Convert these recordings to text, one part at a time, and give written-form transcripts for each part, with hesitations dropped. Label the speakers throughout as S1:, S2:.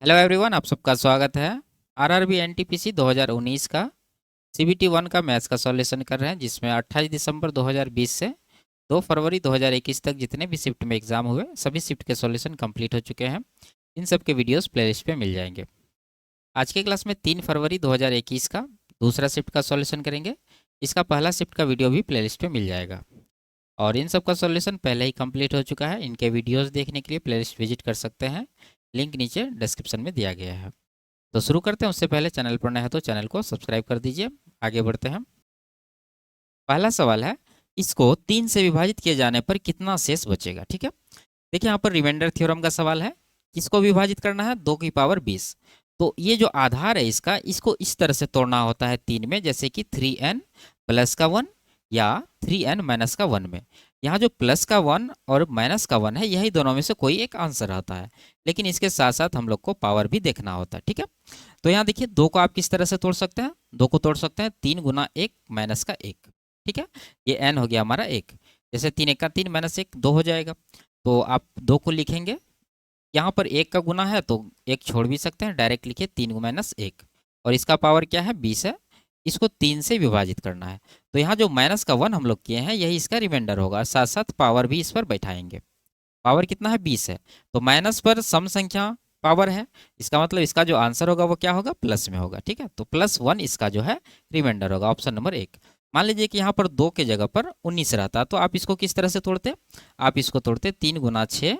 S1: Hello everyone, आप सबका स्वागत है। आरआरबी एनटीपीसी 2019 का सीबीटी 1 का मैथ्स का सॉल्यूशन कर रहे हैं, जिसमें 28 दिसंबर 2020 से 2 फरवरी 2021 तक जितने भी शिफ्ट में एग्जाम हुए सभी शिफ्ट के सॉल्यूशन कंप्लीट हो चुके हैं। इन सब के वीडियोस प्लेलिस्ट पे मिल जाएंगे। आज के क्लास में 3 फरवरी 2021 का दूसरा शिफ्ट का सॉल्यूशन करेंगे। इसका पहला शिफ्ट का वीडियो भी प्लेलिस्ट पे मिल जाएगा और इन सब का सॉल्यूशन पहले ही कंप्लीट हो चुका है। इनके वीडियोस देखने के लिए प्लेलिस्ट विजिट कर सकते हैं, लिंक नीचे डिस्क्रिप्शन में दिया गया है। तो शुरू करते हैं। उससे पहले चैनल पर नए हैं तो चैनल को सब्सक्राइब कर दीजिए। आगे बढ़ते हैं। पहला सवाल है, इसको 3 से विभाजित किए जाने पर कितना शेष बचेगा। ठीक है, देखिए यहाँ पर रिमाइंडर थ्योरम का सवाल है। किसको विभाजित करना है? 2 की पावर 20। तो ये जो आधार है इसका, इसको इस तरह से तोड़ना होता है 3 में, जैसे कि 3n प्लस का 1 या 3n माइनस का 1 में। यहाँ जो प्लस का 1 और माइनस का 1 है, यही दोनों में से कोई एक आंसर आता है, लेकिन इसके साथ साथ हम लोग को पावर भी देखना होता है। ठीक है, तो यहाँ देखिए 2 को आप किस तरह से तोड़ सकते हैं? 2 को तोड़ सकते हैं 3 गुना 1 माइनस का 1। ठीक है, ये n हो गया हमारा 1। जैसे 3 1 का 3 माइनस 1 2 हो जाएगा। तो आप 2 को लिखेंगे, यहाँ पर 1 का गुना है तो 1 छोड़ भी सकते हैं, डायरेक्ट लिखिए 3 माइनस 1। और इसका पावर क्या है? 20 है। इसको 3 से विभाजित करना है, तो यहाँ जो माइनस का 1 हम लोग किए हैं यही इसका रिमाइंडर होगा। साथ साथ पावर भी इस पर बैठाएंगे। पावर कितना है? 20 है। तो माइनस पर सम संख्या पावर है, इसका मतलब इसका जो आंसर होगा वो क्या होगा? प्लस में होगा। ठीक है, तो +1 इसका जो है रिमाइंडर होगा, ऑप्शन नंबर 1। मान लीजिए कि यहाँ पर 2 के जगह पर 19 रहता, तो आप इसको किस तरह से तोड़ते? आप इसको तोड़ते 3 गुना 6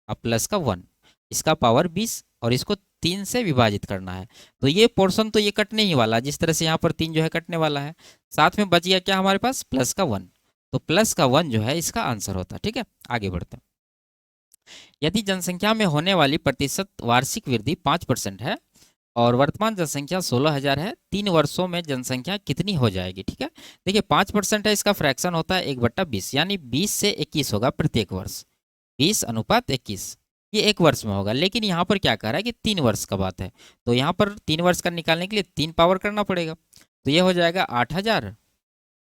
S1: और प्लस का 1, इसका पावर 20, और इसको 3 से विभाजित करना है। तो ये पोर्शन तो ये कटने ही वाला, जिस तरह से यहाँ पर 3 जो है कटने वाला है। साथ में बच गया क्या हमारे पास? प्लस का 1। तो प्लस का 1 जो है इसका आंसर होता है। ठीक है, आगे बढ़ते हैं। यदि जनसंख्या में होने वाली प्रतिशत वार्षिक वृद्धि 5% है और वर्तमान जनसंख्या 16,000 है, 3 वर्षों में जनसंख्या कितनी हो जाएगी? ठीक है, देखिए 5% है, इसका फ्रैक्शन होता है 1/20, यानी 20 से 21 होगा प्रत्येक वर्ष। 20:21 ये 1 वर्ष में होगा, लेकिन यहाँ पर क्या कह रहा है कि 3 वर्ष का बात है, तो यहाँ पर 3 वर्ष का निकालने के लिए 3 पावर करना पड़ेगा। तो ये हो जाएगा 8,000,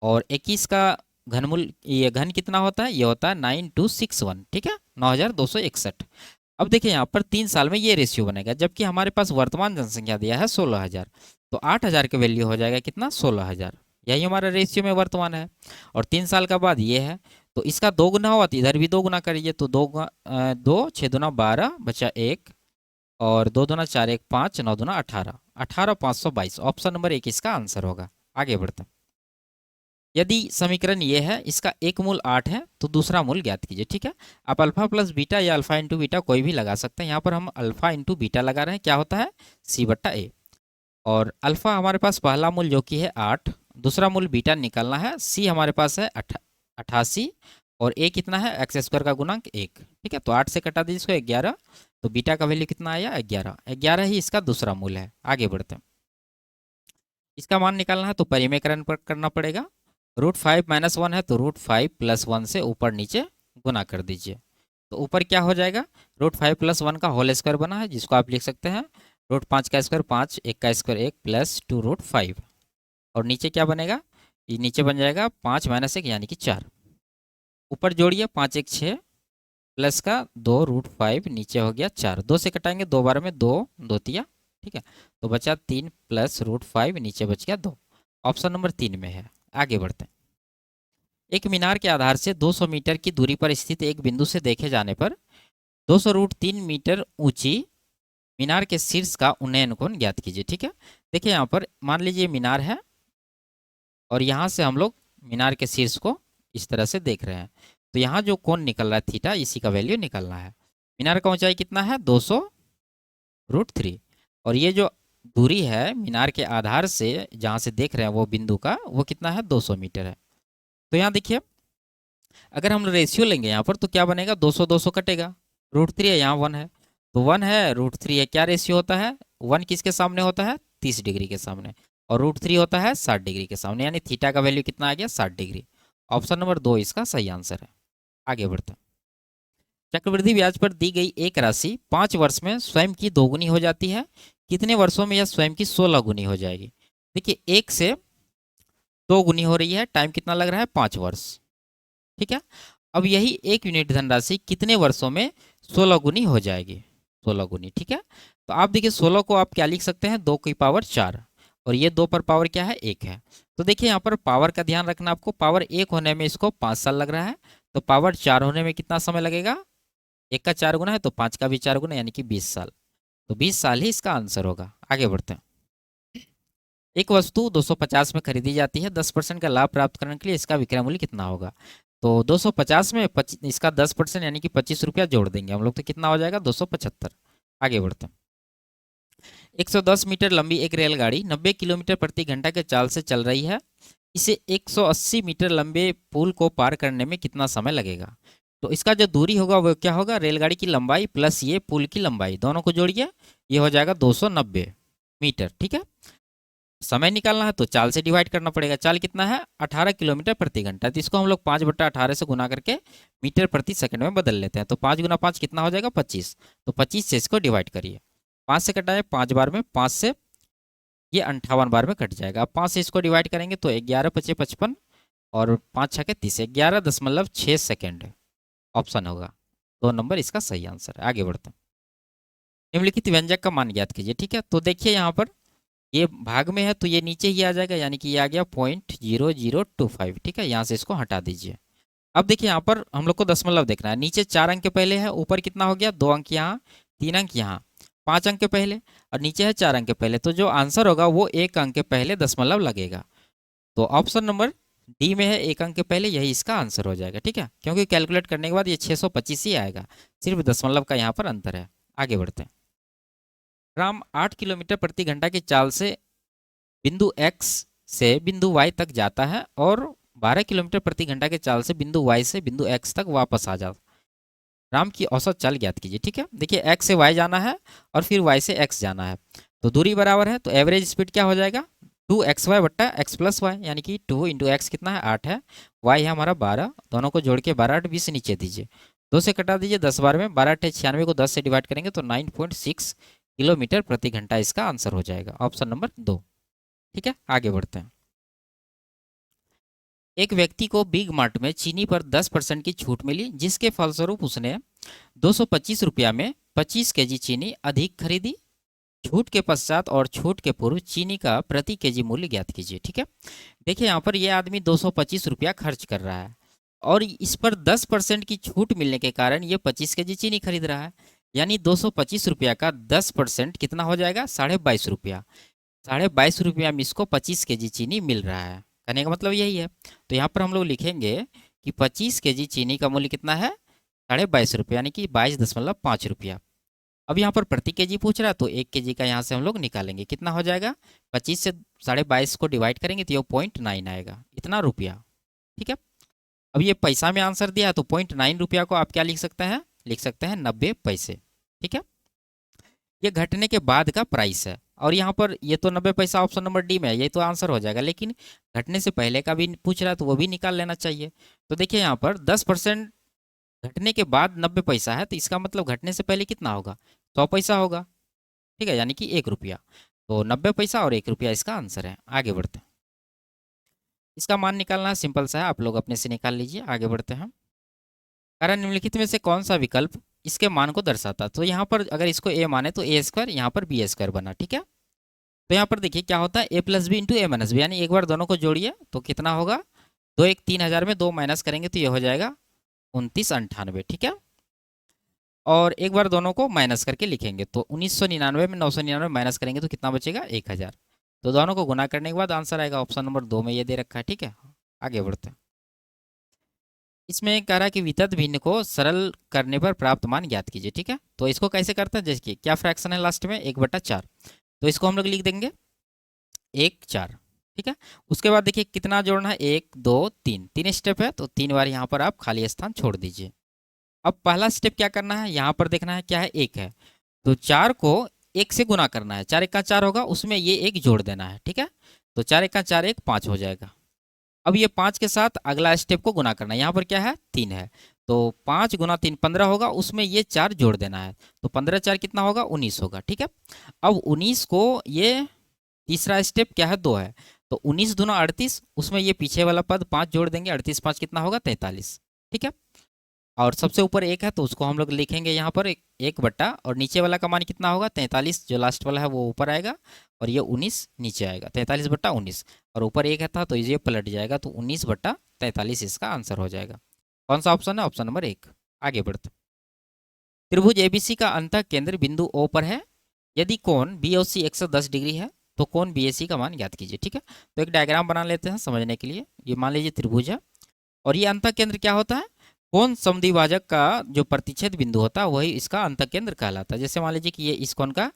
S1: और 21 का घनमूल, ये घन कितना होता है? ये होता है 9261। ठीक है, 9261। अब देखिए यहाँ पर 3 साल में ये रेशियो बनेगा, जबकि हमारे पास वर्तमान जनसंख्या दिया है 16,000, तो 8,000 का वैल्यू हो जाएगा कितना? 16,000। यही हमारा रेशियो में वर्तमान है। और 3 साल का बाद ये है, तो इसका 2 गुना हुआ तो इधर भी 2 गुना करिए, तो 2 6 दूना 12 बचा 1, और 2 दूना 4 1 5 9 दूना 18, 18 522, ऑप्शन नंबर 1 इसका आंसर होगा। आगे बढ़ते हैं। यदि समीकरण ये है, इसका एक मूल 8 है, तो दूसरा मूल ज्ञात कीजिए। ठीक है, आप अल्फा प्लस बीटा या अल्फा इंटू बीटा कोई भी लगा सकते हैं। यहाँ पर हम अल्फा इंटू बीटा लगा रहे हैं, क्या होता है? C/A। और अल्फा हमारे पास पहला मूल जो कि है 8, दूसरा मूल बीटा निकालना है। C हमारे पास है 88, और A कितना है? x² का गुणांक 1। ठीक है, तो 8 से कटा दीजिए इसको 11, तो बीटा का वैल्यू कितना आया? 11। 11 ही इसका दूसरा मूल है। आगे बढ़ते हैं। इसका मान निकालना है तो परिमेयकरण पर करना पड़ेगा। √5 - 1 है, तो √5 + 1 से ऊपर नीचे गुना कर दीजिए। तो ऊपर क्या हो जाएगा? √5 + 1 का होल स्क्वायर बना है, जिसको आप लिख सकते हैं √5 का स्क्वायर 5, 1 का स्क्वायर 1 प्लस 2√5। और नीचे क्या बनेगा? ये नीचे बन जाएगा 5 - 1 यानी कि 4। ऊपर जोड़िए 5 1 6 प्लस का 2√5, नीचे हो गया 4। 2 से कटाएंगे 2 बार में 2 2 तिया। ठीक है, तो बचा 3 प्लस √5, नीचे बच गया 2, ऑप्शन नंबर 3 में है। आगे बढ़ते हैं। एक मीनार के आधार से 200 मीटर की दूरी पर स्थित एक बिंदु से देखे जाने पर 200√3 मीटर ऊंची मीनार के शीर्ष का उन्नयन कोण ज्ञात कीजिए। ठीक है, देखिए यहाँ पर मान लीजिए मीनार है, और यहाँ से हम लोग मीनार के शीर्ष को इस तरह से देख रहे हैं, तो यहाँ जो कोण निकल रहा है थीटा, इसी का वैल्यू निकलना है। मीनार का ऊंचाई कितना है? 200√3, और ये जो दूरी है मीनार के आधार से जहाँ से देख रहे हैं वो बिंदु का, वो कितना है? 200 मीटर है। तो यहाँ देखिए, अगर हम रेशियो लेंगे यहाँ पर तो क्या बनेगा? 200 200 कटेगा, √3 है, यहाँ 1 है, तो 1 है √3 है, क्या रेशियो होता है? 1 किसके सामने होता है? 30 डिग्री के सामने, और √3 होता है 60 डिग्री के सामने, यानी थीटा का वैल्यू कितना आ गया? 60 डिग्री। ऑप्शन नंबर 2 इसका सही आंसर है। आगे बढ़ते हैं। चक्रवृद्धि ब्याज पर दी गई एक राशि 5 वर्ष में स्वयं की दोगुनी हो जाती है, कितने वर्षों में यह स्वयं की 16 गुनी हो जाएगी? देखिए 1 से 2 गुनी हो रही है, टाइम कितना लग रहा है? 5 वर्ष। ठीक है, अब यही 1 यूनिट धनराशि कितने वर्षों में 16 गुनी हो जाएगी? 16 गुनी, ठीक है। तो आप देखिए 16 को आप क्या लिख सकते हैं, 2 की पावर 4, और ये 2 पर पावर क्या है, 1 है। तो देखिए यहाँ पर पावर का ध्यान रखना आपको, पावर 1 होने में इसको 5 साल लग रहा है, तो पावर 4 होने में कितना समय लगेगा, 1 का 4 गुना है तो 5 का भी 4 गुना, यानी कि 20 साल। तो 20 साल ही इसका आंसर होगा। आगे बढ़ते हैं। एक वस्तु 250 में खरीदी जाती है, 10% का लाभ प्राप्त करने के लिए इसका विक्रय मूल्य कितना होगा। तो 250 में इसका 10% यानी कि 25 रुपया जोड़ देंगे हम लोग, तो कितना हो जाएगा, 275। आगे बढ़ते हैं। 110 मीटर लंबी एक रेलगाड़ी 90 किलोमीटर प्रति घंटा के चाल से चल रही है। इसे 180 मीटर लंबे पुल को पार करने में कितना समय लगेगा। तो इसका जो दूरी होगा वो क्या होगा, रेलगाड़ी की लंबाई प्लस ये पुल की लंबाई, दोनों को जोड़िए, ये हो जाएगा 290 मीटर, ठीक है। समय निकालना है तो चाल से डिवाइड करना पड़ेगा। चाल कितना है, 18 किलोमीटर प्रति घंटा, तो इसको हम लोग 5/18 से गुना करके मीटर प्रति सेकंड में बदल लेते हैं। तो 5 गुना 5 कितना हो जाएगा, 25। तो 25 से इसको डिवाइड करिए, 5 से कटा है 5 बार में, 5 से ये 58 बार में कट जाएगा। अब 5 से इसको डिवाइड करेंगे तो 11 पचे 55 और 5 छः के 30, 11.6 सेकेंड ऑप्शन होगा। 2 नंबर इसका सही आंसर है। आगे बढ़ते हैं। निम्नलिखित व्यंजक का मान ज्ञात कीजिए, ठीक है। तो देखिए यहाँ पर ये भाग में है तो ये नीचे ही आ जाएगा, यानी कि ये आ गया 0.0025, ठीक है। यहाँ से इसको हटा दीजिए। अब देखिए यहाँ पर हम लोग को दशमलव देखना है, नीचे 4 अंक के पहले है, ऊपर कितना हो गया, 2 अंक यहाँ, 3 अंक यहाँ, 5 अंक के पहले, और नीचे है 4 अंक के पहले, तो जो आंसर होगा वो 1 अंक के पहले दशमलव लगेगा। तो ऑप्शन नंबर डी में है, 1 अंक के पहले, यही इसका आंसर हो जाएगा, ठीक है। क्योंकि कैलकुलेट करने के बाद ये 625 ही आएगा, सिर्फ दशमलव का यहाँ पर अंतर है। आगे बढ़ते हैं। राम 8 किलोमीटर प्रति घंटा की चाल से बिंदु एक्स से बिंदु वाई तक जाता है और 12 किलोमीटर प्रति घंटा के चाल से बिंदु वाई से बिंदु एक्स तक वापस आ जाता। राम की औसत चाल ज्ञात कीजिए, ठीक है। देखिए एक्स से वाई जाना है और फिर वाई से एक्स जाना है, तो दूरी बराबर है, तो एवरेज स्पीड क्या हो जाएगा, 2xy बट्टा एक्स प्लस वाई, यानी कि 2 इंटू एक्स कितना है, 8 है, वाई है हमारा 12, दोनों को जोड़ के 12 8 20 नीचे दीजिए, 2 से कटा दीजिए 10 बार में, 12 8 96 को 10 से डिवाइड करेंगे तो 9.6 किलोमीटर प्रति घंटा इसका आंसर हो जाएगा, ऑप्शन नंबर 2, ठीक है। आगे बढ़ते हैं। एक व्यक्ति को बिग मार्ट में चीनी पर 10% की छूट मिली, जिसके फलस्वरूप उसने 225 रुपया में 25 केजी चीनी अधिक खरीदी। छूट के पश्चात और छूट के पूर्व चीनी का प्रति केजी मूल्य ज्ञात कीजिए, ठीक है। देखिए यहाँ पर ये आदमी 225 रुपया खर्च कर रहा है और इस पर 10% की छूट मिलने के कारण ये 25 केजी चीनी खरीद रहा है, यानी 225 रुपया का 10% कितना हो जाएगा, 22.5 रुपया। 22.5 रुपया में इसको 25 केजी चीनी मिल रहा है, कहने का मतलब यही है। तो यहाँ पर हम लोग लिखेंगे कि 25 केजी चीनी का मूल्य कितना है, 22.5 रुपया, यानी कि 22.5 रुपया। अब यहाँ पर प्रति केजी पूछ रहा है तो 1 केजी का यहाँ से हम लोग निकालेंगे, कितना हो जाएगा, 25 से 22.5 को डिवाइड करेंगे तो ये 0.9 आएगा, इतना रुपया, ठीक है। अब ये पैसा में आंसर दिया है तो 0.9 रुपया को आप क्या लिख सकते हैं, लिख सकते हैं 90 पैसे, ठीक है। ये घटने के बाद का प्राइस है, और यहाँ पर ये तो 90 पैसा ऑप्शन नंबर डी में है, ये तो आंसर हो जाएगा, लेकिन घटने से पहले का भी पूछ रहा है तो वो भी निकाल लेना चाहिए। तो देखिए यहाँ पर 10% घटने के बाद 90 पैसा है, तो इसका मतलब घटने से पहले कितना होगा, 100 पैसा होगा, ठीक है, यानी कि 1 रुपया। तो 90 पैसा और 1 रुपया इसका आंसर है। आगे बढ़ते हैं। इसका मान निकालना है, सिंपल सा है, आप लोग अपने से निकाल लीजिए। आगे बढ़ते हैं। कारण निम्नलिखित में से कौन सा विकल्प इसके मान को दर्शाता, तो यहाँ पर अगर इसको ए माने तो ए स्क्वायर, यहाँ पर बी स्क्वायर बना, ठीक है। तो यहाँ पर देखिए क्या होता है, ए प्लस बी इंटू ए माइनस बी, यानी एक बार दोनों को जोड़िए तो कितना होगा, 2 1 3000 में 2 माइनस करेंगे तो ये हो जाएगा 2998, ठीक है। और एक बार दोनों को माइनस करके लिखेंगे तो 1999 में 999 माइनस करेंगे तो कितना बचेगा, 1000। तो दोनों को गुना करने के बाद आंसर आएगा, ऑप्शन नंबर 2 में ये दे रखा है, ठीक है। आगे बढ़ते हैं। इसमें कह रहा है कि वितत भिन्न को सरल करने पर प्राप्त मान ज्ञात कीजिए, ठीक है। तो इसको कैसे करते हैं, जैसे कि क्या फ्रैक्शन है लास्ट में, 1/4, तो इसको हम लोग लिख देंगे 1/4, ठीक है। उसके बाद देखिए कितना जोड़ना है, 1 2 3, 3 स्टेप है, तो 3 बार यहाँ पर आप खाली स्थान छोड़ दीजिए। अब पहला स्टेप क्या करना है, यहाँ पर देखना है क्या है, 1 है, तो 4 को 1 से गुना करना है, 4 1 का 4 होगा, उसमें ये 1 जोड़ देना है, ठीक है। तो 4 1 का 4 1 5 हो जाएगा। अब ये 5 के साथ अगला स्टेप को गुना करना है, यहाँ पर क्या है, 3 है, तो 5 गुना 3 15 होगा, उसमें ये 4 जोड़ देना है, तो 15 4 कितना होगा, 19 होगा, ठीक है। अब 19 को ये तीसरा स्टेप क्या है, 2 है, तो 19 दूना 38, उसमें ये पीछे वाला पद 5 जोड़ देंगे, 38 5 कितना होगा, 43, ठीक है। और सबसे ऊपर एक है तो उसको हम लोग लिखेंगे यहाँ पर एक बट्टा, और नीचे वाला का मान कितना होगा 43, जो लास्ट वाला है वो ऊपर आएगा और ये 19 नीचे आएगा, 43/19, और ऊपर एक है था तो ये पलट जाएगा, तो 19/43 इसका आंसर हो जाएगा। कौन सा ऑप्शन है? Option number 1। आगे बढ़ते। त्रिभुज एबीसी का अंतः केंद्र बिंदु ओ पर है, यदि कोण बीओसी 110 डिग्री है तो कोण बीएसी का मान ज्ञात कीजिए। ठीक है, तो एक डायग्राम बना लेते हैं समझने के लिए। ये मान लीजिए त्रिभुज है, और ये अंतः केंद्र क्या होता है? कोण समद्विभाजक का जो प्रतिच्छेद बिंदु होता है वही इसका अंतः केंद्र कहलाता है। जैसे मान लीजिए कि ये इस कोण का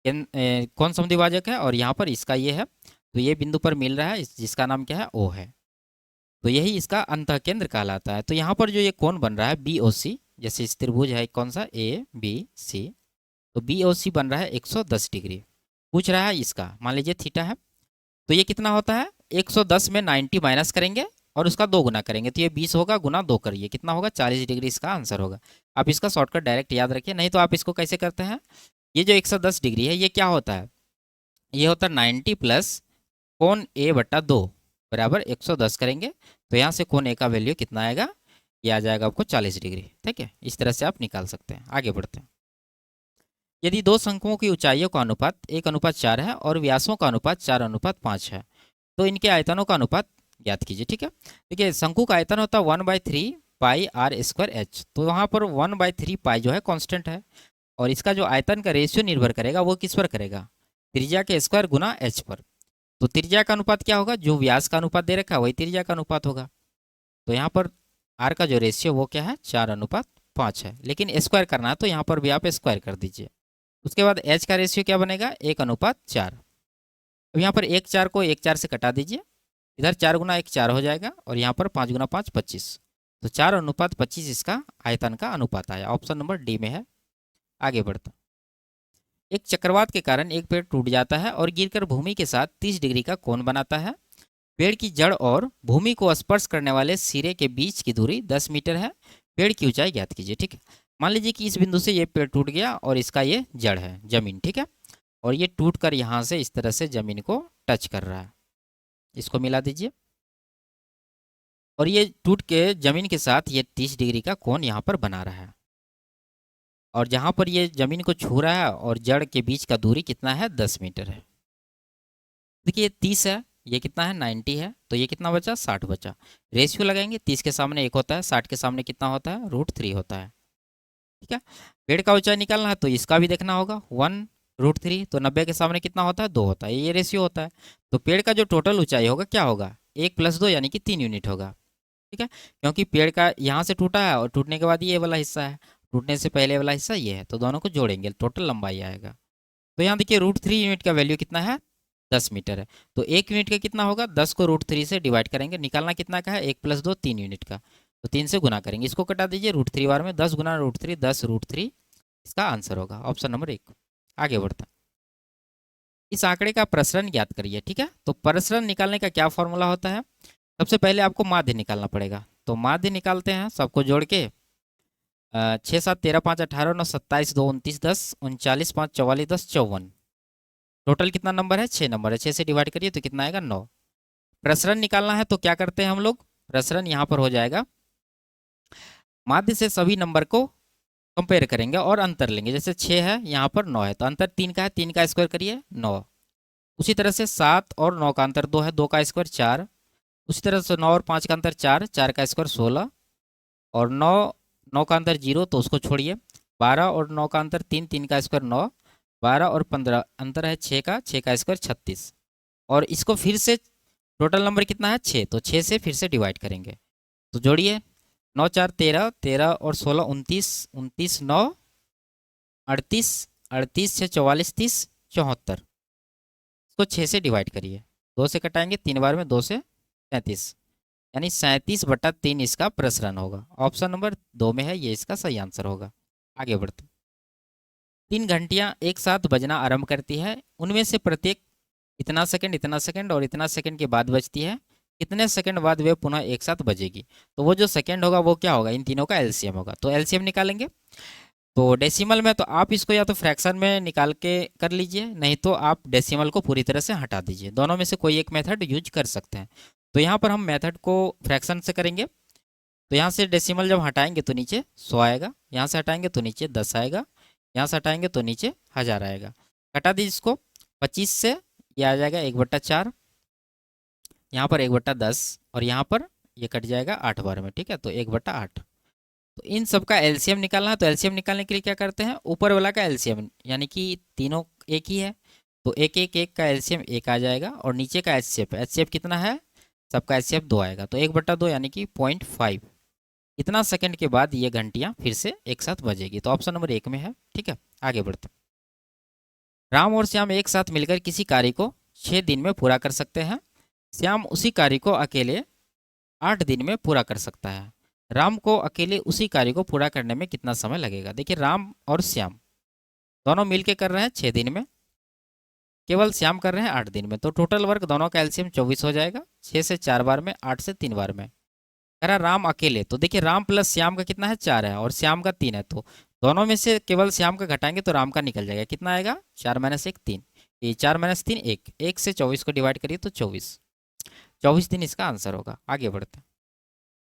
S1: कोण समद्विभाजक है और यहाँ पर इसका ये है, तो ये बिंदु पर मिल रहा है, जिसका नाम क्या है? ओ है, तो यही इसका अंतः केंद्र कहलाता है। तो यहाँ पर जो ये कोण बन रहा है बी ओ सी, जैसे इस त्रिभुज है कौन सा ए बी सी, तो बी ओ सी बन रहा है 110 डिग्री। पूछ रहा है इसका, मान लीजिए थीटा है, तो ये कितना होता है? 110 में 90 माइनस करेंगे और उसका 2 गुना करेंगे, तो ये 20 होगा, गुना 2 करिए, कितना होगा? 40 डिग्री इसका आंसर होगा। आप इसका शॉर्टकट डायरेक्ट याद रखिए, नहीं तो आप इसको कैसे करते हैं, ये जो 110 डिग्री है ये क्या होता है? ये होता है 90 प्लस कोण a/2 बराबर 110 करेंगे, तो यहाँ से कोण a का वैल्यू कितना आएगा? ये आ जाएगा आपको 40 डिग्री। ठीक है, इस तरह से आप निकाल सकते हैं। आगे बढ़ते हैं। यदि दो शंकुओं की ऊंचाइयों का अनुपात 1:4 है और व्यासों का अनुपात 4:5 है, तो इनके आयतनों का अनुपात ज्ञात कीजिए। ठीक है, देखिए शंकु का आयतन होता है 1/3 पाई आर स्क्वायर एच, तो वहाँ पर 1/3 पाई जो है कांस्टेंट है, और इसका जो आयतन का रेशियो निर्भर करेगा वो किस पर करेगा? त्रिज्या के स्क्वायर गुना एच पर। तो त्रिज्या का अनुपात क्या होगा? जो व्यास का अनुपात दे रखा है वही त्रिज्या का अनुपात होगा। तो यहाँ पर आर का जो रेशियो वो क्या है? 4:5 है, लेकिन स्क्वायर करना है तो यहाँ पर भी आप स्क्वायर कर दीजिए। उसके बाद एच का रेशियो क्या बनेगा? 1:4। अब यहाँ पर 1/4 को 1/4 से कटा दीजिए, इधर 4 गुना 1 4 हो जाएगा, और यहाँ पर 5 गुना 5 25, तो 4:25 इसका आयतन का अनुपात आया। ऑप्शन नंबर डी में है। आगे बढ़ता। एक चक्रवात के कारण एक पेड़ टूट जाता है और गिरकर भूमि के साथ 30 डिग्री का कोण बनाता है। पेड़ की जड़ और भूमि को स्पर्श करने वाले सिरे के बीच की दूरी 10 मीटर है। पेड़ की ऊंचाई ज्ञात कीजिए। ठीक है, मान लीजिए कि इस बिंदु से ये पेड़ टूट गया और इसका ये जड़ है जमीन। ठीक है, और ये टूट कर यहाँ से इस तरह से जमीन को टच कर रहा है, इसको मिला दीजिए, और ये टूट के जमीन के साथ ये 30 डिग्री का कोण यहाँ पर बना रहा है, और जहाँ पर ये जमीन को छू रहा है और जड़ के बीच का दूरी कितना है? 10 मीटर है। देखिए 30 है, ये कितना है? 90 है, तो ये कितना बचा? 60 बचा। रेशियो लगाएंगे, 30 के सामने 1 होता है, 60 के सामने कितना होता है? √3 होता है। ठीक है, पेड़ का ऊंचाई निकालना है तो इसका भी देखना होगा, 1√3, तो 90 के सामने कितना होता है? 2 होता है, ये रेशियो होता है। तो पेड़ का जो टोटल ऊंचाई होगा क्या होगा? 1 + 2 यानी कि 3 यूनिट होगा। ठीक है, क्योंकि पेड़ का यहाँ से टूटा है और टूटने के बाद ये वाला हिस्सा है, टूटने से पहले वाला हिस्सा ये है, तो दोनों को जोड़ेंगे टोटल लंबाई आएगा। तो यहाँ देखिए √3 यूनिट का वैल्यू कितना है? 10 मीटर है। तो 1 यूनिट का कितना होगा? 10 को √3 से डिवाइड करेंगे, निकालना कितना का है? 1 + 2 3 यूनिट का, तो 3 से गुना करेंगे, इसको कटा दीजिए √3 बार में, 10 गुना √3 10√3 इसका आंसर होगा। Option number 1। आगे बढ़ता। इस आंकड़े का प्रसरण ज्ञात करिए। ठीक है, तो प्रसरण निकालने का क्या फॉर्मूला होता है? सबसे पहले आपको माध्य निकालना पड़ेगा, तो माध्य निकालते हैं सबको जोड़ के। 6 7 13 5 18 9 27 2 29 10 39 5 44 10 54, टोटल कितना नंबर है? 6 नंबर है। 6 से डिवाइड करिए तो कितना आएगा? 9। प्रसरण निकालना है तो क्या करते हैं हम लोग? प्रसरण यहाँ पर हो जाएगा, माध्य से सभी नंबर को कंपेयर करेंगे और अंतर लेंगे। जैसे 6 है, यहाँ पर 9 है, तो अंतर 3 का है, 3 का स्क्वायर करिए 9। उसी तरह से 7 और 9 का अंतर 2 है, 2 का स्क्वायर 4। उसी तरह से 9 और 5 का अंतर 4, 4 का स्क्वायर 16, और 9 का अंतर 0 तो उसको छोड़िए। 12 और 9 का अंतर 3, 3 का स्क्वायर 9, 12 और 15 अंतर है 6 का, 6 का स्क्वायर 36, और इसको फिर से टोटल नंबर कितना है? 6, तो 6 से फिर से डिवाइड करेंगे, तो जोड़िए 9 4 13, 13 और 16 29, 29 9 38, 38 6 44 30 74, इसको 6 से डिवाइड करिए, 2 से कटाएंगे 3 बार में, 2 से 37, यानी 37/3 इसका प्रसरण होगा। ऑप्शन नंबर 2 में है, ये इसका सही आंसर होगा। आगे बढ़ते। 3 घंटियाँ एक साथ बजना आरंभ करती है, उनमें से प्रत्येक इतना सेकंड और इतना सेकंड के बाद बजती है, कितने सेकंड बाद वे पुनः एक साथ बजेगी? तो वो जो सेकंड होगा वो क्या होगा? इन तीनों का एलसीएम होगा, तो एलसीएम निकालेंगे। तो डेसिमल में तो आप इसको या तो फ्रैक्शन में निकाल के कर लीजिए, नहीं तो आप डेसिमल को पूरी तरह से हटा दीजिए, दोनों में से कोई एक मेथड यूज कर सकते हैं। तो यहाँ पर हम मेथड को फ्रैक्शन से करेंगे, तो यहाँ से डेसिमल जब हटाएंगे तो नीचे 100 आएगा, यहाँ से हटाएंगे तो नीचे 10 आएगा, यहाँ से हटाएंगे तो नीचे 1000 आएगा। घटा दीजिए इसको 25 से, ये आ जाएगा 1/4, यहाँ पर 1/10 और यहाँ पर ये कट जाएगा 8 बार में, ठीक है, तो 1/8। तो इन सब का एलसीएम निकालना है, तो एलसीएम निकालने के लिए क्या करते हैं, ऊपर वाला का एलसीएम, यानी कि तीनों एक ही है तो एक एक एक का एलसीएम 1 आ जाएगा, और नीचे का एचसीएफ, एचसीएफ कितना है, सबका एचसीएफ 2 आएगा, तो 1/2 यानी कि 0.5। इतना सेकंड के बाद ये घंटियाँ फिर से एक साथ बजेगी, तो ऑप्शन नंबर 1 में है, ठीक है। आगे बढ़ते हैं। राम और श्याम एक साथ मिलकर किसी कार्य को 6 दिन में पूरा कर सकते हैं। श्याम उसी कार्य को अकेले 8 दिन में पूरा कर सकता है। राम को अकेले उसी कार्य को पूरा करने में कितना समय लगेगा। देखिए राम और श्याम दोनों मिलके कर रहे हैं 6 दिन में, केवल श्याम कर रहे हैं 8 दिन में, तो टोटल वर्क दोनों का एलसीएम 24 हो जाएगा। 6 से 4 बार में, 8 से 3 बार में। कह रहा राम अकेले, तो देखिए राम प्लस श्याम का कितना है 4 है, और श्याम का 3 है, तो दोनों में से केवल श्याम का घटाएंगे तो राम का निकल जाएगा। कितना आएगा, 4 - 1 3, ये 4 - 3 1, 1 से 24 को डिवाइड करिए तो 24 दिन इसका आंसर होगा। आगे बढ़ते हैं।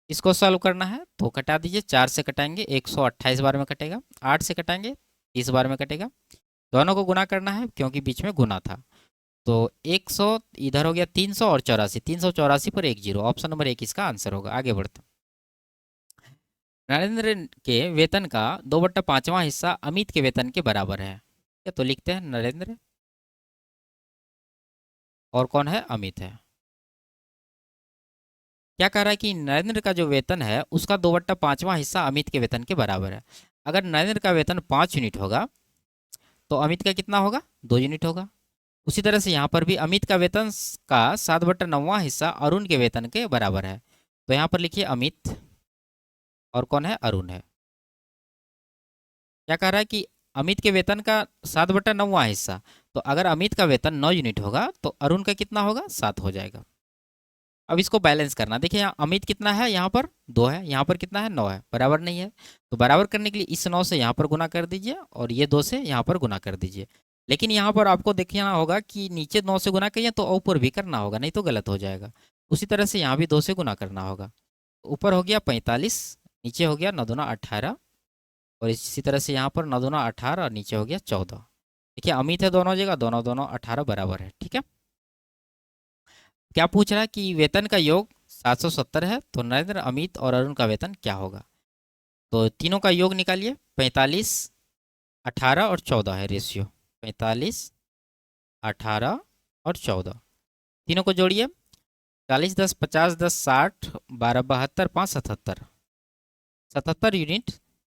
S1: इसको सॉल्व करना है तो कटा दीजिए, 4 से कटाएंगे 128 बार में कटेगा, 8 से कटाएंगे 30 बार में कटेगा। दोनों को गुना करना है क्योंकि बीच में गुना था, तो 100 इधर हो गया 300 और 84, 384 पर 1 0, ऑप्शन नंबर 1 इसका आंसर होगा। आगे बढ़ते हैं। नरेंद्र के वेतन का 2/5वां हिस्सा अमित के वेतन के बराबर है। क्या, तो लिखते हैं नरेंद्र और कौन है, अमित है। क्या कह रहा है कि नरेंद्र का जो वेतन है उसका 2/5वां हिस्सा अमित के वेतन के बराबर है। अगर नरेंद्र का वेतन 5 यूनिट होगा तो अमित का कितना होगा, 2 यूनिट होगा। उसी तरह से यहाँ पर भी अमित का वेतन का 7/9वां हिस्सा अरुण के वेतन के बराबर है, तो यहाँ पर लिखिए अमित और कौन है, अरुण है। क्या कह रहा है कि अमित के वेतन का 7/9वां हिस्सा, तो अगर अमित का वेतन 9 यूनिट होगा तो अरुण का कितना होगा, 7 हो जाएगा। अब इसको बैलेंस करना, देखिए यहाँ अमित कितना है, यहाँ पर 2 है, यहाँ पर कितना है, 9 है, बराबर नहीं है। तो बराबर करने के लिए इस 9 से यहाँ पर गुना कर दीजिए और ये 2 से यहाँ पर गुना कर दीजिए। लेकिन यहाँ पर आपको देखना होगा कि नीचे 9 से गुना करिए तो ऊपर भी करना होगा, नहीं तो गलत हो जाएगा। उसी तरह से यहाँ भी 2 से गुना करना होगा। ऊपर हो गया 45, नीचे हो गया 9 दूना 18, और इसी तरह से यहाँ पर 9 दूना 18 और नीचे हो गया 14। देखिए अमित है दोनों जगह, दोनों दोनों 18 बराबर है, ठीक है। क्या पूछ रहा है कि वेतन का योग 770 है, तो नरेंद्र, अमित और अरुण का वेतन क्या होगा। तो तीनों का योग निकालिए, 45 18 और 14 है रेशियो, 45 18 और 14, तीनों को जोड़िए, 40 10 50 10 60 12 72 5 77, 77 यूनिट।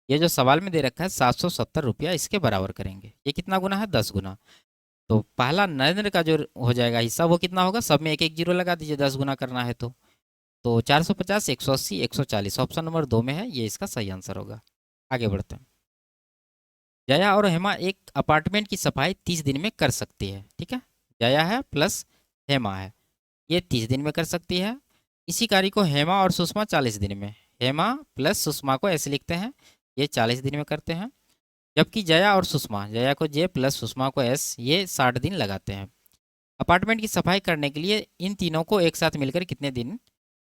S1: ये जो सवाल में दे रखा है 770 रुपया, इसके बराबर करेंगे। ये कितना गुना है, 10 गुना। तो पहला नरेंद्र का जो हो जाएगा हिस्सा वो कितना होगा, सब में एक एक जीरो लगा दीजिए, 10 गुना करना है तो 450 180 140, ऑप्शन नंबर 2 में है, ये इसका सही आंसर होगा। आगे बढ़ते हैं। जया और हेमा एक अपार्टमेंट की सफाई 30 दिन में कर सकती है, ठीक है। जया है प्लस हेमा है, ये 30 दिन में कर सकती है। इसी कार्य को हेमा और सुषमा 40 दिन में, हेमा प्लस सुषमा को ऐसे लिखते हैं, ये 40 दिन में करते हैं। जबकि जया और सुषमा, जया को जे प्लस सुषमा को एस, ये 60 दिन लगाते हैं। अपार्टमेंट की सफाई करने के लिए इन तीनों को एक साथ मिलकर कितने दिन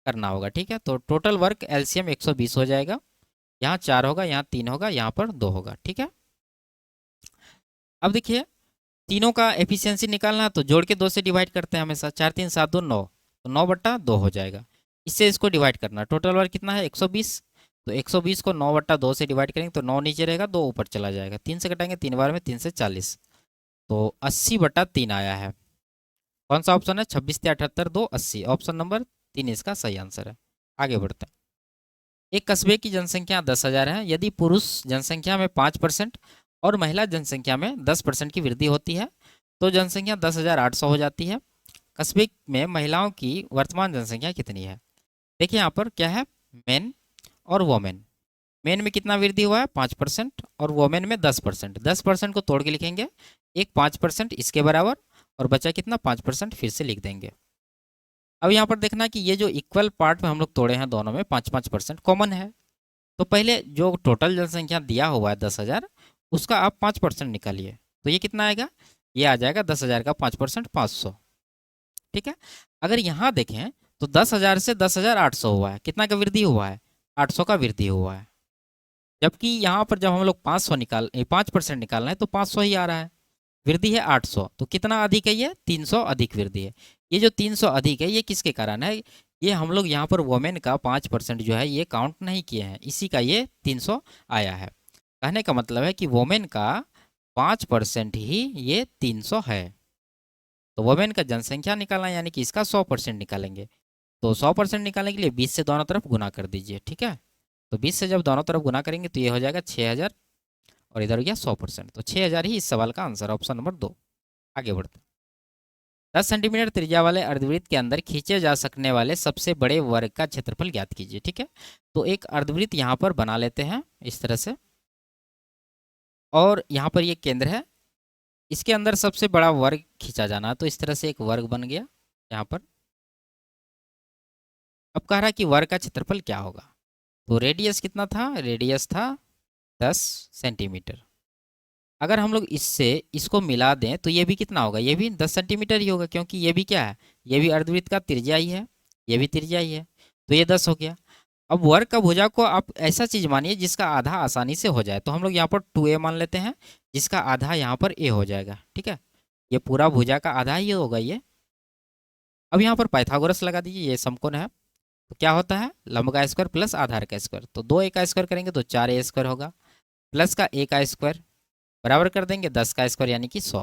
S1: करना होगा, ठीक है। तो टोटल वर्क एलसीएम 120 हो जाएगा। यहाँ 4 होगा, यहाँ 3 होगा, यहाँ पर 2 होगा, ठीक है। अब देखिए तीनों का एफिशिएंसी निकालना है तो जोड़ के 2 से डिवाइड करते हैं हमेशा, 4 3 7 2 9, तो 9/2 हो जाएगा। इससे इसको डिवाइड करना, टोटल वर्क कितना है 120, तो 120 को 9/2 से डिवाइड करेंगे तो 9 नीचे रहेगा, 2 ऊपर चला जाएगा। 3 से कटाएंगे 3 बार में, 3 से 40, तो 80/3 आया है। कौन सा ऑप्शन है, 26 से 78 2 80, ऑप्शन नंबर 3 इसका सही आंसर है। आगे बढ़ते हैं। एक कस्बे की जनसंख्या 10,000 है। यदि पुरुष जनसंख्या में 5% और महिला जनसंख्या में 10% की वृद्धि होती है तो जनसंख्या 10,800 हो जाती है। कस्बे में महिलाओं की वर्तमान जनसंख्या कितनी है। देखिए यहाँ पर क्या है, मेन और वोमेन। मेन में कितना वृद्धि हुआ है, 5%, और वोमेन में 10%। 10% को तोड़ के लिखेंगे, एक 5% इसके बराबर, और बचा कितना 5% फिर से लिख देंगे। अब यहाँ पर देखना कि ये जो इक्वल पार्ट में हम लोग तोड़े हैं दोनों में 5-5% कॉमन है। तो पहले जो टोटल जनसंख्या दिया हुआ है 10,000, उसका आप 5% निकालिए, तो ये कितना आएगा, ये आ जाएगा 10,000 का 5% 500, ठीक है। अगर यहाँ देखें तो 10,000 से 10,800 हुआ है, कितना का वृद्धि हुआ है, 800 का वृद्धि हुआ है। जबकि यहाँ पर जब हम लोग 5% निकालना है तो 500 ही आ रहा है, वृद्धि है 800, तो कितना अधिक है ये? 300 अधिक वृद्धि है। ये जो 300 अधिक है ये किसके कारण है? ये हम लोग यहाँ पर वोमेन का 5% जो है ये काउंट नहीं किए हैं, इसी का ये 300 आया है। कहने का मतलब है कि वोमेन का 5% ही ये 300 है। तो वोमेन का जनसंख्या निकालना यानी कि इसका 100% निकालेंगे। तो 100% निकालने के लिए 20 से दोनों तरफ गुना कर दीजिए, ठीक है। तो 20 से जब दोनों तरफ गुना करेंगे तो ये हो जाएगा 6000 और इधर हो गया 100%, तो 6000 ही इस सवाल का आंसर, ऑप्शन नंबर 2। आगे बढ़ते हैं। 10 सेंटीमीटर त्रिज्या वाले अर्धवृत्त के अंदर खींचे जा सकने वाले सबसे बड़े वर्ग का क्षेत्रफल ज्ञात कीजिए, ठीक है। तो एक अर्धवृत्त यहाँ पर बना लेते हैं इस तरह से, और यहाँ पर ये केंद्र है, इसके अंदर सबसे बड़ा वर्ग खींचा जाना है, तो इस तरह से एक वर्ग बन गया यहाँ पर। अब कह रहा है कि वर्ग का क्षेत्रफल क्या होगा, तो रेडियस कितना था? रेडियस था 10 सेंटीमीटर। अगर हम लोग इससे इसको मिला दें तो ये भी कितना होगा? ये भी 10 सेंटीमीटर ही होगा, क्योंकि ये भी क्या है? ये भी अर्धवृत्त का त्रिज्या ही है, ये भी त्रिज्या ही है, तो ये 10 हो गया। अब वर्ग का भुजा को आप ऐसा चीज मानिए जिसका आधा आसानी से हो जाए, तो हम लोग यहाँ पर 2a मान लेते हैं, जिसका आधा यहाँ पर a हो जाएगा, ठीक है। ये पूरा भुजा का आधा ही होगा ये। अब यहाँ पर पाइथागोरस लगा दीजिए, ये समकोण है, तो क्या होता है? लंब का स्क्वायर प्लस आधार का स्क्वायर, तो 2a का स्क्वायर करेंगे तो 4a स्क्वायर होगा, प्लस का a का स्क्वायर बराबर कर देंगे 10 का स्क्वायर यानी कि 100।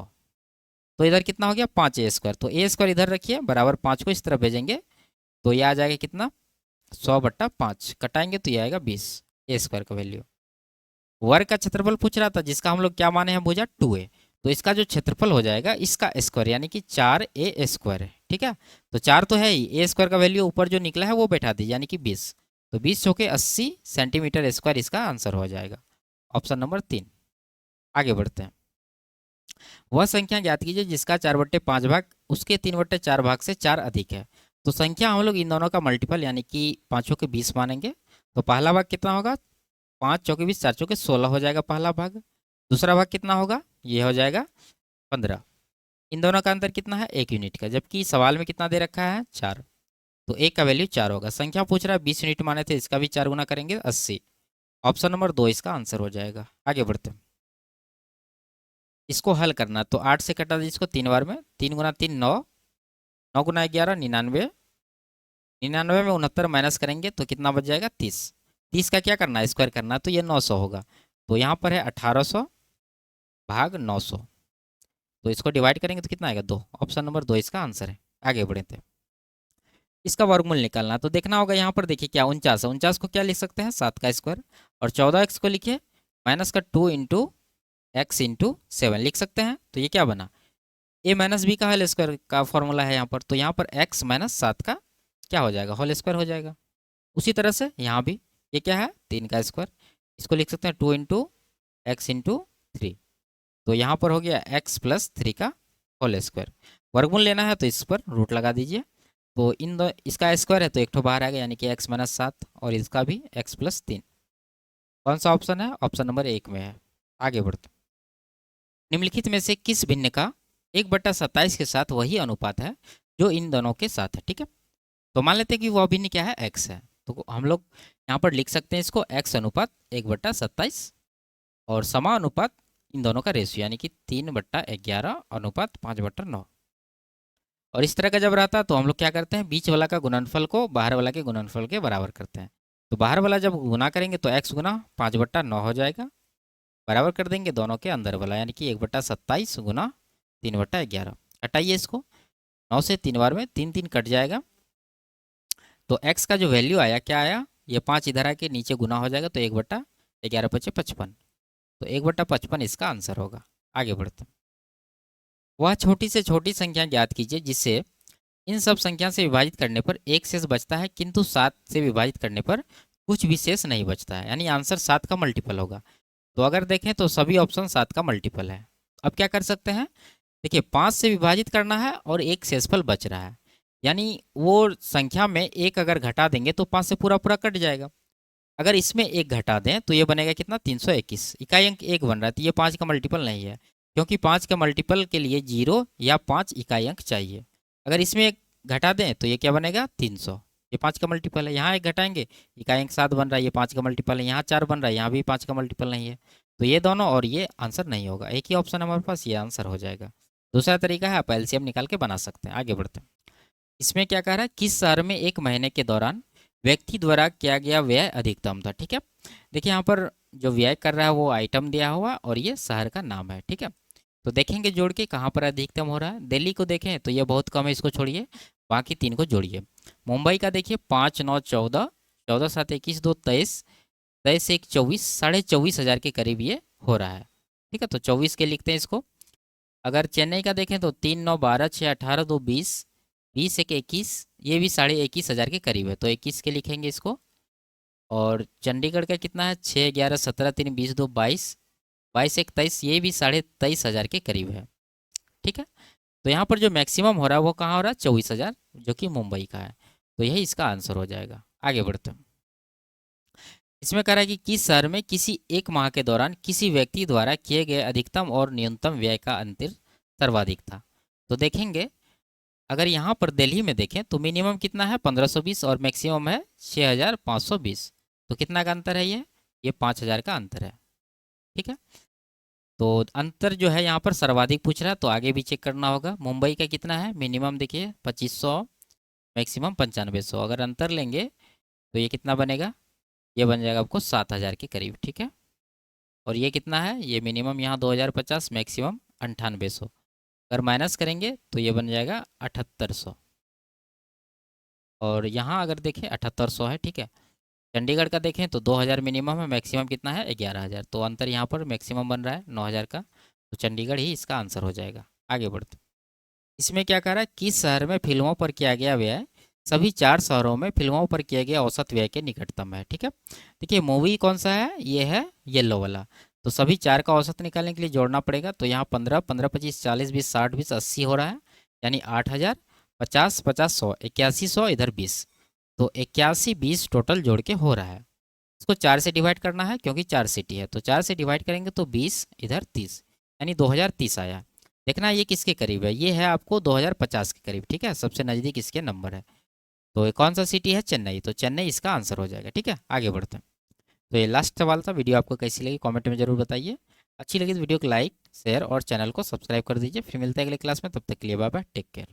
S1: तो इधर कितना हो गया? 5a स्क्वायर, तो a स्क्वायर इधर रखिए बराबर 5 को इस तरफ भेजेंगे तो ये आ जाएगा कितना? 100/5, कटाएंगे तो ये आएगा 20 a स्क्वायर का वैल्यू। वर्ग का क्षेत्रफल पूछ रहा था जिसका हम लोग क्या माने हैं भुजा? 2a, तो इसका जो क्षेत्रफल हो जाएगा इसका स्क्वायर यानी कि 4a स्क्वायर है, ठीक है। तो 4 तो है ही, a स्क्वायर का वैल्यू ऊपर जो निकला है वो बैठा दीजिए यानी कि 20, तो 20 चौके 80 सेंटीमीटर स्क्वायर इसका आंसर हो जाएगा, ऑप्शन नंबर 3। आगे बढ़ते हैं। वह संख्या ज्ञात कीजिए जिसका 4/5 भाग उसके 3/4 भाग से 4 अधिक है। तो संख्या हम लोग इन दोनों का मल्टीपल यानी कि 5 के 20 मानेंगे, तो पहला भाग कितना होगा? 5 चौके 20, 4 चौके 16 हो जाएगा पहला भाग। दूसरा भाग कितना होगा? ये हो जाएगा 15। इन दोनों का अंतर कितना है? 1 यूनिट का, जबकि सवाल में कितना दे रखा है? 4, तो 1 का वैल्यू 4 होगा। संख्या पूछ रहा है 20 यूनिट माने थे, इसका भी 4 गुना करेंगे 80, ऑप्शन नंबर 2 इसका आंसर हो जाएगा। आगे बढ़ते हैं। इसको हल करना, तो 8 से कटा दीजिए इसको 3 बार में, 3 गुना 3 9, 9 गुना 11 99, 99 में 69 माइनस करेंगे तो कितना बच जाएगा? 30। 30 का क्या करना है? स्क्वायर करना है, तो ये 900 होगा। तो यहाँ पर है 1800 भाग 900, तो इसको डिवाइड करेंगे तो कितना आएगा? 2, ऑप्शन नंबर 2 इसका आंसर है। आगे बढ़े थे। इसका वर्गमूल निकालना, तो देखना होगा यहाँ पर, देखिए क्या 49 है, 49 को क्या लिख सकते हैं? 7 का स्क्वायर, और 14x को लिखिए माइनस का 2 इंटू एक्स इंटू 7 लिख सकते हैं, तो ये क्या बना? a माइनस बी का होल स्क्वायर का फॉर्मूला है यहाँ पर, तो यहाँ पर x माइनस 7 का क्या हो जाएगा? होल स्क्वायर हो जाएगा। उसी तरह से यहाँ भी ये क्या है? 3 का स्क्वायर, इसको लिख सकते हैं 2 इंटू एक्स इंटू 3, तो यहाँ पर हो गया x प्लस 3 का होल स्क्वायर। वर्गमूल लेना है तो इस पर रूट लगा दीजिए, तो इन दो, इसका स्क्वायर है तो एक ठो बाहर आएगा यानी कि x माइनस 7, और इसका भी x प्लस 3। कौन सा ऑप्शन है? ऑप्शन नंबर 1 में है। आगे बढ़ते। निम्नलिखित में से किस भिन्न का 1/27 के साथ वही अनुपात है जो इन दोनों के साथ है, ठीक है। तो मान लेते हैं कि वह भिन्न क्या है? x है, तो हम लोग यहाँ पर लिख सकते हैं इसको x अनुपात 1/27, और समानुपात इन दोनों का रेशियो यानी कि 3/11 अनुपात 5/9। और इस तरह का जब रहता है तो हम लोग क्या करते हैं? बीच वाला का गुणनफल को बाहर वाला के गुणनफल के बराबर करते हैं, तो बाहर वाला जब गुना करेंगे तो x गुना 5/9 हो जाएगा, बराबर कर देंगे दोनों के अंदर वाला यानी कि 1/27 गुना 3/11। हटाइए इसको, 9 से 3 बार में 3 3 कट जाएगा, तो x का जो वैल्यू आया क्या आया? ये 5 इधर आके नीचे गुना हो जाएगा, तो 1/11 बचे 55, तो 1/55 इसका आंसर होगा। आगे बढ़ते हैं। वह छोटी से छोटी संख्या ज्ञात कीजिए जिसे इन सब संख्या से विभाजित करने पर एक शेष बचता है, किंतु 7 से विभाजित करने पर कुछ भी शेष नहीं बचता है, यानी आंसर 7 का मल्टीपल होगा। तो अगर देखें तो सभी ऑप्शन 7 का मल्टीपल है। अब क्या कर सकते हैं? देखिए 5 से विभाजित करना है और एक शेषफल बच रहा है, यानी वो संख्या में एक अगर घटा देंगे तो 5 से पूरा पूरा कट जाएगा। अगर इसमें एक घटा दें तो ये बनेगा कितना? 321, इकाई अंक 1 बन रहा है, तो ये 5 का मल्टीपल नहीं है, क्योंकि 5 के मल्टीपल के लिए 0 या 5 इकाई अंक चाहिए। अगर इसमें एक घटा दें तो ये क्या बनेगा? 300, ये 5 का मल्टीपल है। यहाँ एक घटाएंगे, ये का एक 7 बन रहा है, ये 5 का मल्टीपल है। यहाँ 4 बन रहा है, यहाँ भी 5 का मल्टीपल नहीं है। तो ये दोनों और ये आंसर नहीं होगा। एक ही ऑप्शन हमारे पास, ये आंसर हो जाएगा। दूसरा तरीका है, आप एलसीएम निकाल के बना सकते हैं। आगे बढ़ते हैं। इसमें क्या कह रहा है, किस शहर में एक महीने के दौरान व्यक्ति द्वारा किया गया व्यय अधिकतम था। ठीक है, देखिए यहाँ पर जो व्यय कर रहा है वो आइटम दिया हुआ और ये शहर का नाम है। ठीक है, तो देखेंगे जोड़ के कहाँ पर अधिकतम हो रहा है। दिल्ली को देखें तो ये बहुत कम है, इसको छोड़िए, बाकी 3 को जोड़िए। मुंबई का देखिए 5 9 14, 14 7 21 2 23, 23 1 24, 24,500 के करीब ये हो रहा है। ठीक है, तो 24 के लिखते हैं इसको। अगर चेन्नई का देखें तो 3 9 12 6 18 2 20, 20 1 21, ये भी 21,500 के करीब है, तो 21 के लिखेंगे इसको। और चंडीगढ़ का कितना है, 6 11 17 3 20 2 22, 22 1 23, ये भी 23,500 के करीब है। ठीक है, तो यहाँ पर जो मैक्सिमम हो रहा है वो कहाँ हो रहा है, 24,000, जो कि मुंबई का है। तो यही इसका आंसर हो जाएगा। आगे बढ़ते हैं। इसमें कह रहा है कि किस शहर में किसी एक माह के दौरान किसी व्यक्ति द्वारा किए गए अधिकतम और न्यूनतम व्यय का अंतर सर्वाधिक था। तो देखेंगे, अगर यहाँ पर दिल्ली में देखें तो मिनिमम कितना है 1520 और मैक्सिमम है 6520। तो कितना का अंतर है ये 5000 का अंतर है। ठीक है, तो अंतर जो है यहाँ पर सर्वाधिक पूछ रहा है, तो आगे भी चेक करना होगा। मुंबई का कितना है, मिनिमम देखिए 2500, मैक्सिमम 9500। अगर अंतर लेंगे तो ये कितना बनेगा, ये बन जाएगा आपको 7000 के करीब। ठीक है, और ये कितना है, ये मिनिमम यहाँ 2050, मैक्सिमम 9800। अगर माइनस करेंगे तो ये बन जाएगा 7800, और यहाँ अगर देखें 7800 है। ठीक है, चंडीगढ़ का देखें तो 2000 मिनिमम है, मैक्सिमम कितना है 11,000। तो अंतर यहाँ पर मैक्सिमम बन रहा है 9000 का, तो चंडीगढ़ ही इसका आंसर हो जाएगा। आगे बढ़ते, इसमें क्या कह रहा है, किस शहर में फिल्मों पर किया गया व्यय सभी 4 शहरों में फिल्मों पर किया गया औसत व्यय के निकटतम है। ठीक है, देखिए मूवी कौन सा है, ये है येलो वाला। तो सभी 4 का औसत निकालने के लिए जोड़ना पड़ेगा। तो यहाँ 15 15 25 40 20 60 20 80 हो रहा है, यानी 8000, 50 50 100, 8100, इधर 20। तो 81 20 टोटल जोड़ के हो रहा है। इसको 4 से डिवाइड करना है क्योंकि 4 सिटी है, तो 4 से डिवाइड करेंगे तो 20, इधर 30, यानी 2030 आया। देखना ये किसके करीब है, ये है आपको 2050 के करीब। ठीक है, सबसे नज़दीक इसके नंबर है। तो ये कौन सा सिटी है, चेन्नई। तो चेन्नई इसका आंसर हो जाएगा। ठीक है, आगे बढ़ते हैं। तो ये लास्ट सवाल था। वीडियो आपको कैसी लगी कमेंट में जरूर बताइए। अच्छी लगी तो वीडियो को लाइक शेयर और चैनल को सब्सक्राइब कर दीजिए। फिर मिलते हैं अगले क्लास में, तब तक के लिए बाय बाय, टेक केयर।